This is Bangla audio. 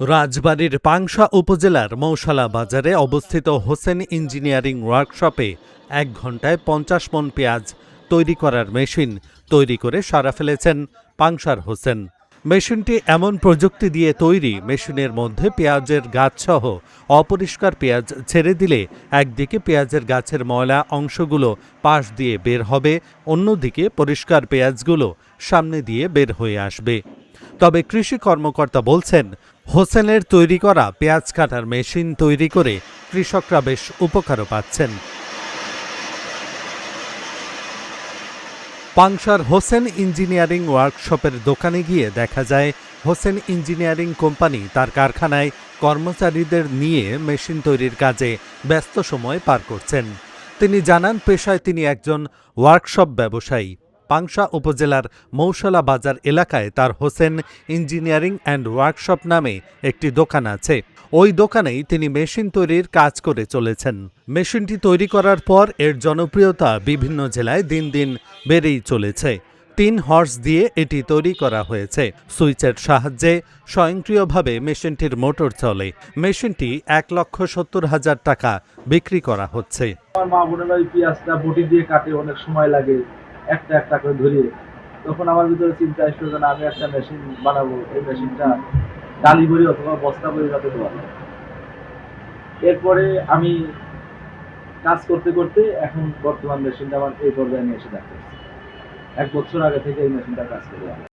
রাজবাড়ীর পাংশা উপজেলার মৌশালা বাজারে অবস্থিত হোসেন ইঞ্জিনিয়ারিং ওয়ার্কশপে ১ ঘণ্টায় ৫০ মণ পেঁয়াজ তৈরি করার মেশিন তৈরি করে সারা ফেলেছেন পাংশার হোসেন। মেশিনটি এমন প্রযুক্তি দিয়ে তৈরি, মেশিনের মধ্যে পেঁয়াজের গাছসহ অপরিষ্কার পেঁয়াজ ছেড়ে দিলে একদিকে পেঁয়াজের গাছের ময়লা অংশগুলো পাশ দিয়ে বের হবে, অন্যদিকে পরিষ্কার পেঁয়াজগুলো সামনে দিয়ে বের হয়ে আসবে। তবে কৃষি কর্মকর্তা বলছেন, হোসেনের তৈরি করা পেঁয়াজ কাটার মেশিন তৈরি করে কৃষকরা বেশ উপকারও পাচ্ছেন। পাংশার হোসেন ইঞ্জিনিয়ারিং ওয়ার্কশপের দোকানে গিয়ে দেখা যায়, হোসেন ইঞ্জিনিয়ারিং কোম্পানি তার কারখানায় কর্মচারীদের নিয়ে মেশিন তৈরির কাজে ব্যস্ত সময় পার করছেন। তিনি জানান, পেশায় তিনি একজন ওয়ার্কশপ ব্যবসায়ী। পাংশা উপজেলার মৌশালা বাজার এলাকায় তার হোসেন ইঞ্জিনিয়ারিং অ্যান্ড ওয়ার্কশপ নামে একটি দোকান আছে। ওই দোকানেই তিনি মেশিন তৈরির কাজ করে চলেছেন। মেশিনটি তৈরি করার পর এর জনপ্রিয়তা বিভিন্ন জেলায় দিন দিন বেড়েই চলেছে। ৩ হর্স দিয়ে এটি তৈরি করা হয়েছে। সুইচের সাহায্যে স্বয়ংক্রিয়ভাবে মেশিনটির মোটর চলে। মেশিনটি ১,৭০,০০০ টাকা বিক্রি করা হচ্ছে। আমার মা বোনেরা ওই পেঁয়াজটা বটি দিয়ে কাটে, অনেক সময় লাগে একটা একটা করে ধরিয়ে। তখন আমার ভিতরে চিন্তা আসলো যে না, আমি একটা মেশিন বানাবো, এই মেশিনটা ডালি ভরি অথবা বস্তা ভরি যাতে দেওয়া যায়। এরপরে আমি কাজ করতে করতে এখন বর্তমান মেশিনটা আমার এই পর্যায়ে নিয়ে এসে দেখতে ১ বছর আগে থেকে এই মেশিনটা কাজ করে।